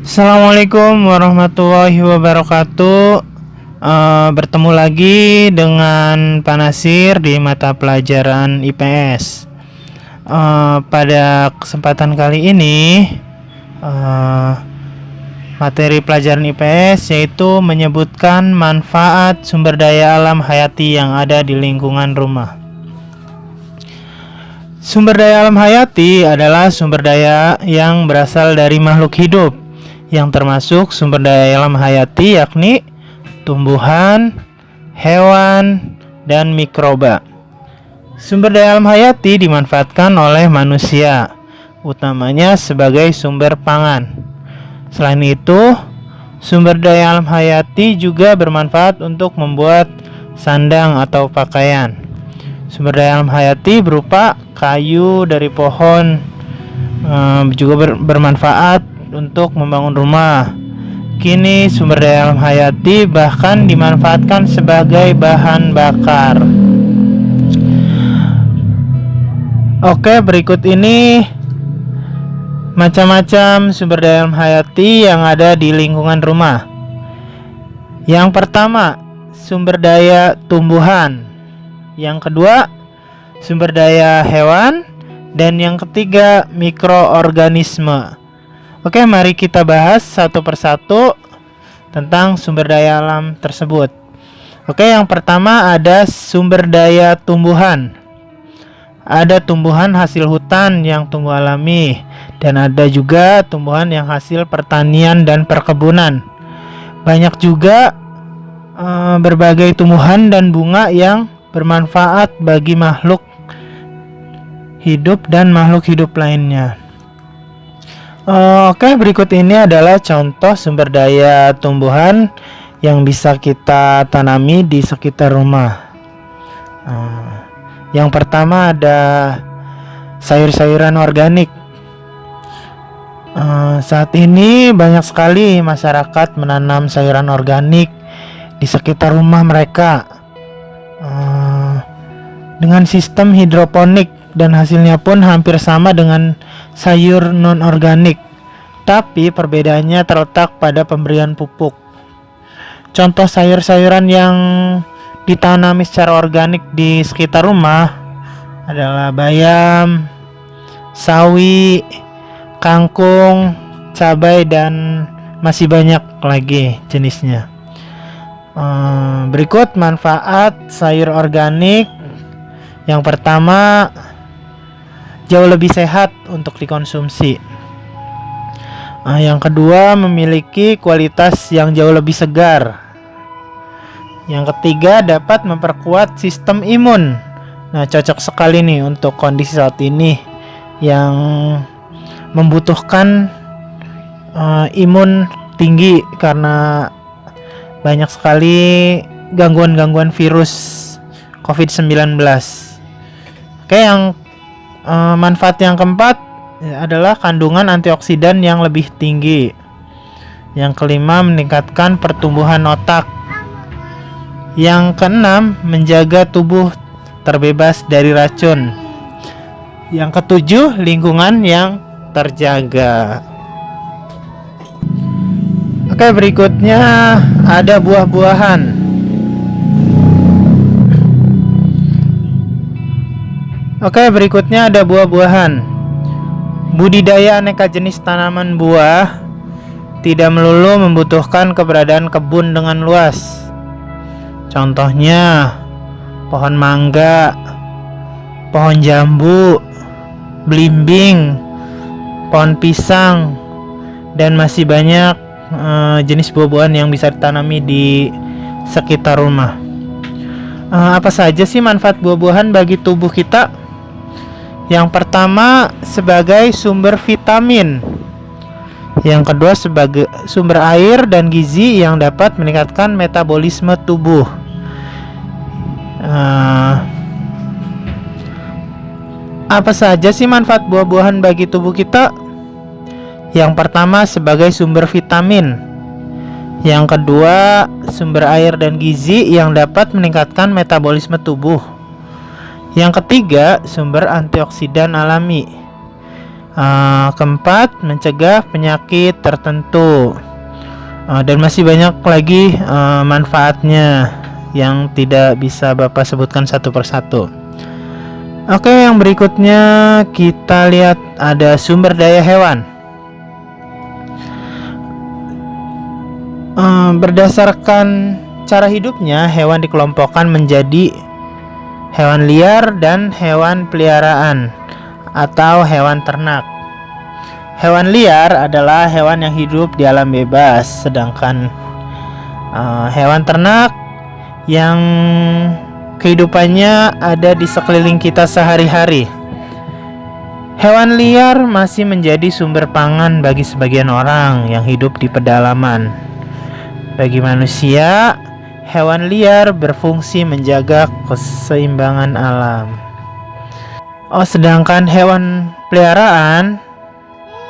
Assalamualaikum warahmatullahi wabarakatuh. Bertemu lagi dengan Pak Nasir di mata pelajaran IPS. Pada kesempatan kali ini, materi pelajaran IPS yaitu menyebutkan manfaat sumber daya alam hayati yang ada di lingkungan rumah. Sumber daya alam hayati adalah sumber daya yang berasal dari makhluk hidup, yang termasuk sumber daya alam hayati yakni tumbuhan, hewan, dan mikroba. Sumber daya alam hayati dimanfaatkan oleh manusia, utamanya sebagai sumber pangan. Selain itu, sumber daya alam hayati juga bermanfaat untuk membuat sandang atau pakaian. Sumber daya alam hayati berupa kayu dari pohon, juga bermanfaat untuk membangun rumah. Kini sumber daya alam hayati bahkan dimanfaatkan sebagai bahan bakar. Oke, berikut ini macam-macam sumber daya alam hayati yang ada di lingkungan rumah. Yang pertama, sumber daya tumbuhan. Yang kedua, sumber daya hewan. Dan yang ketiga, mikroorganisme. Oke, mari kita bahas satu persatu tentang sumber daya alam tersebut. Oke, yang pertama ada sumber daya tumbuhan. Ada tumbuhan hasil hutan yang tumbuh alami, dan ada juga tumbuhan yang hasil pertanian dan perkebunan. Banyak juga berbagai tumbuhan dan bunga yang bermanfaat bagi makhluk hidup dan makhluk hidup lainnya. Oke, berikut ini adalah contoh sumber daya tumbuhan yang bisa kita tanami di sekitar rumah. Yang pertama ada sayur-sayuran organik. Saat ini banyak sekali masyarakat menanam sayuran organik di sekitar rumah mereka dengan sistem hidroponik, dan hasilnya pun hampir sama dengan sayur non-organik, tapi perbedaannya terletak pada pemberian pupuk. Contoh sayur-sayuran yang ditanami secara organik di sekitar rumah adalah bayam, sawi, kangkung, cabai, dan masih banyak lagi jenisnya. Berikut manfaat sayur organik. Yang pertama, jauh lebih sehat untuk dikonsumsi. Yang kedua, memiliki kualitas yang jauh lebih segar. Yang ketiga, dapat memperkuat sistem imun. Nah, cocok sekali nih untuk kondisi saat ini yang membutuhkan imun tinggi karena banyak sekali gangguan-gangguan virus COVID-19. Oke, yang manfaat yang keempat adalah kandungan antioksidan yang lebih tinggi. Yang kelima, meningkatkan pertumbuhan otak. Yang keenam, menjaga tubuh terbebas dari racun. Yang ketujuh, lingkungan yang terjaga. Oke, berikutnya ada buah-buahan. Oke, berikutnya ada buah-buahan. Budidaya aneka jenis tanaman buah tidak melulu membutuhkan keberadaan kebun dengan luas. Contohnya, pohon mangga, pohon jambu, belimbing, pohon pisang, dan masih banyak jenis buah-buahan yang bisa ditanami di sekitar rumah. Apa saja sih manfaat buah-buahan bagi tubuh kita? Yang pertama, sebagai sumber vitamin. Yang kedua, sebagai sumber air dan gizi yang dapat meningkatkan metabolisme tubuh. Apa saja sih manfaat buah-buahan bagi tubuh kita? Yang pertama, sebagai sumber vitamin. Yang kedua, sumber air dan gizi yang dapat meningkatkan metabolisme tubuh. Yang ketiga, sumber antioksidan alami. Keempat, mencegah penyakit tertentu. Dan masih banyak lagi manfaatnya yang tidak bisa Bapak sebutkan satu persatu. Oke, yang berikutnya kita lihat ada sumber daya hewan. Berdasarkan cara hidupnya, hewan dikelompokkan menjadi hewan liar dan hewan peliharaan atau hewan ternak. Hewan liar adalah hewan yang hidup di alam bebas, sedangkan hewan ternak yang kehidupannya ada di sekeliling kita sehari-hari. Hewan liar masih menjadi sumber pangan bagi sebagian orang yang hidup di pedalaman. Bagi manusia, hewan liar berfungsi menjaga keseimbangan alam. Sedangkan hewan peliharaan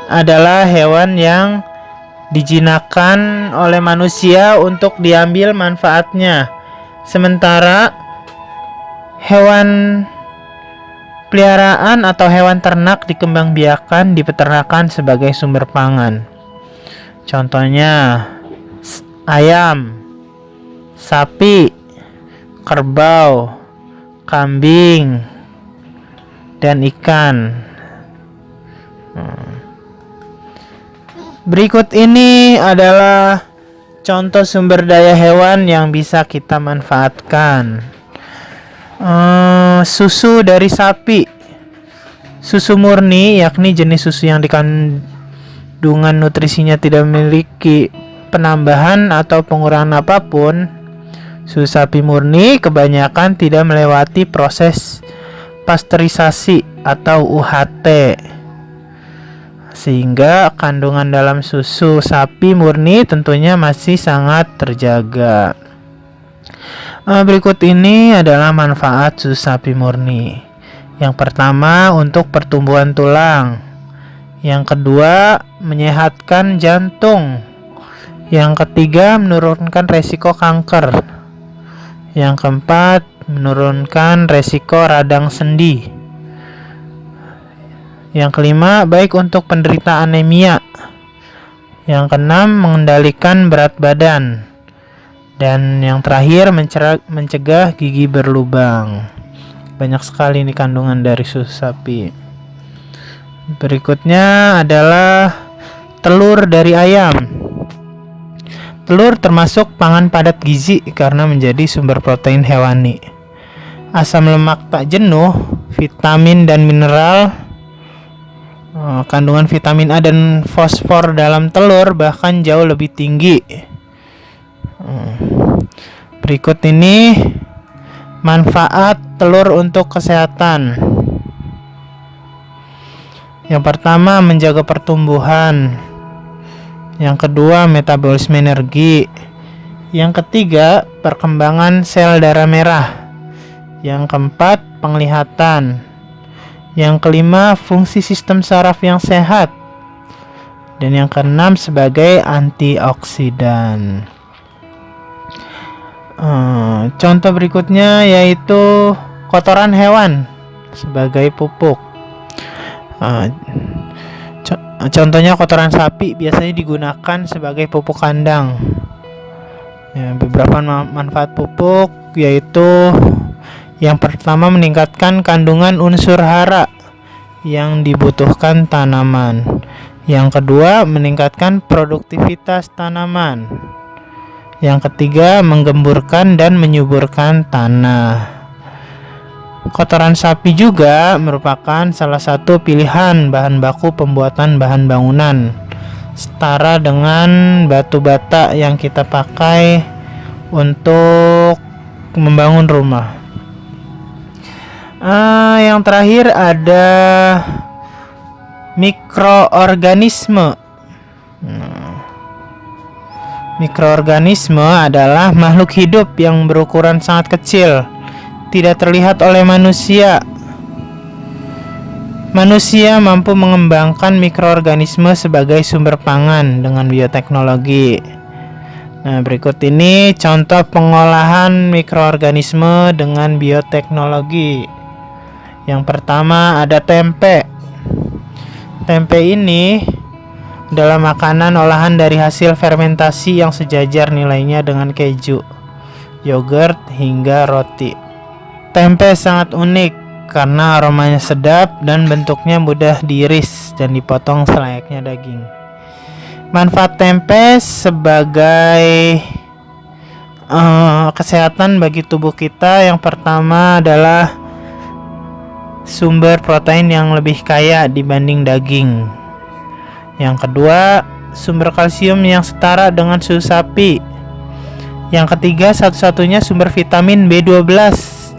adalah hewan yang dijinakkan oleh manusia untuk diambil manfaatnya. Sementara hewan peliharaan atau hewan ternak dikembangbiakan di peternakan sebagai sumber pangan. Contohnya ayam, sapi, kerbau, kambing, dan ikan. Berikut ini adalah contoh sumber daya hewan yang bisa kita manfaatkan. Susu dari sapi. Susu murni, yakni jenis susu yang dikandungan nutrisinya tidak memiliki penambahan atau pengurangan apapun. Susu sapi murni kebanyakan tidak melewati proses pasteurisasi atau UHT, sehingga kandungan dalam susu sapi murni tentunya masih sangat terjaga. Berikut ini adalah manfaat susu sapi murni. Yang pertama, untuk pertumbuhan tulang. Yang kedua, menyehatkan jantung. Yang ketiga, menurunkan resiko kanker. Yang keempat, menurunkan resiko radang sendi. Yang kelima, baik untuk penderita anemia. Yang keenam, mengendalikan berat badan. Dan yang terakhir, mencegah gigi berlubang. Banyak sekali nih kandungan dari susu sapi. Berikutnya adalah telur dari ayam. Telur termasuk pangan padat gizi karena menjadi sumber protein hewani. Asam lemak tak jenuh, vitamin dan mineral, kandungan vitamin A dan fosfor dalam telur bahkan jauh lebih tinggi. Berikut ini manfaat telur untuk kesehatan. Yang pertama, menjaga pertumbuhan. Yang kedua, metabolisme energi. Yang ketiga, perkembangan sel darah merah. Yang keempat, penglihatan. Yang kelima, fungsi sistem saraf yang sehat. Dan yang keenam, sebagai antioksidan. Contoh berikutnya yaitu kotoran hewan sebagai pupuk. Contohnya kotoran sapi biasanya digunakan sebagai pupuk kandang. Beberapa manfaat pupuk yaitu yang pertama, meningkatkan kandungan unsur hara yang dibutuhkan tanaman. Yang kedua, meningkatkan produktivitas tanaman. Yang ketiga, menggemburkan dan menyuburkan tanah. Kotoran sapi juga merupakan salah satu pilihan bahan baku pembuatan bahan bangunan, setara dengan batu bata yang kita pakai untuk membangun rumah. Yang terakhir ada mikroorganisme. Mikroorganisme adalah makhluk hidup yang berukuran sangat kecil, tidak terlihat oleh manusia. Manusia mampu mengembangkan mikroorganisme sebagai sumber pangan dengan bioteknologi. Berikut ini contoh pengolahan mikroorganisme dengan bioteknologi. Yang pertama ada tempe. Tempe ini adalah makanan olahan dari hasil fermentasi yang sejajar nilainya dengan keju, yogurt, hingga roti. Tempe sangat unik karena aromanya sedap dan bentuknya mudah diiris dan dipotong selayaknya daging. Manfaat tempe sebagai kesehatan bagi tubuh kita, yang pertama adalah sumber protein yang lebih kaya dibanding daging. Yang kedua, sumber kalsium yang setara dengan susu sapi. Yang ketiga, satu-satunya sumber vitamin B12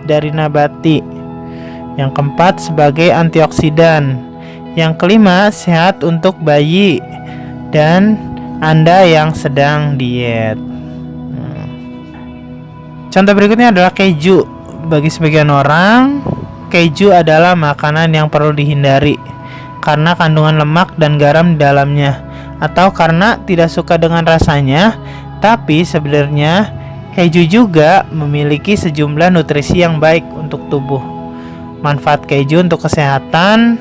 dari nabati. Yang keempat, sebagai antioksidan. Yang kelima, sehat untuk bayi dan Anda yang sedang diet. Contoh berikutnya adalah keju. Bagi sebagian orang, keju adalah makanan yang perlu dihindari karena kandungan lemak dan garam di dalamnya, atau karena tidak suka dengan rasanya. Tapi sebenarnya keju juga memiliki sejumlah nutrisi yang baik untuk tubuh. Manfaat keju untuk kesehatan,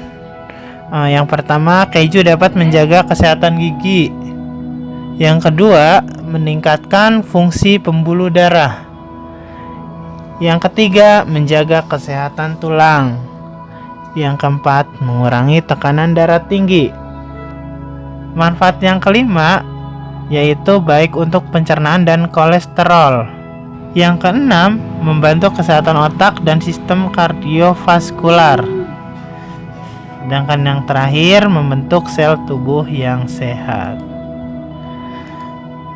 yang pertama, keju dapat menjaga kesehatan gigi. Yang kedua, meningkatkan fungsi pembuluh darah. Yang ketiga, menjaga kesehatan tulang. Yang keempat, mengurangi tekanan darah tinggi. Manfaat yang kelima yaitu baik untuk pencernaan dan kolesterol. Yang keenam, membantu kesehatan otak dan sistem kardiovaskular. Sedangkan yang terakhir, membentuk sel tubuh yang sehat.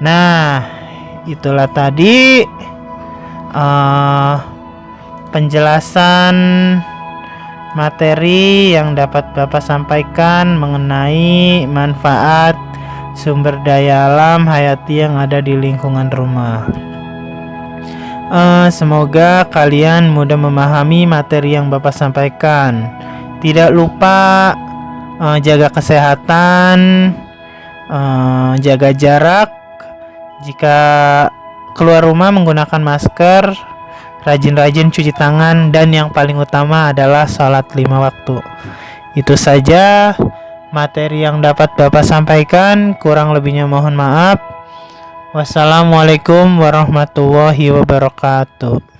Nah, itulah tadi penjelasan materi yang dapat Bapak sampaikan mengenai manfaat sumber daya alam hayati yang ada di lingkungan rumah. Semoga kalian mudah memahami materi yang Bapak sampaikan. Tidak lupa jaga kesehatan, jaga jarak. Jika keluar rumah menggunakan masker, rajin-rajin cuci tangan, dan yang paling utama adalah sholat 5 waktu. Itu saja materi yang dapat Bapak sampaikan. Kurang lebihnya mohon maaf. Wassalamualaikum warahmatullahi wabarakatuh.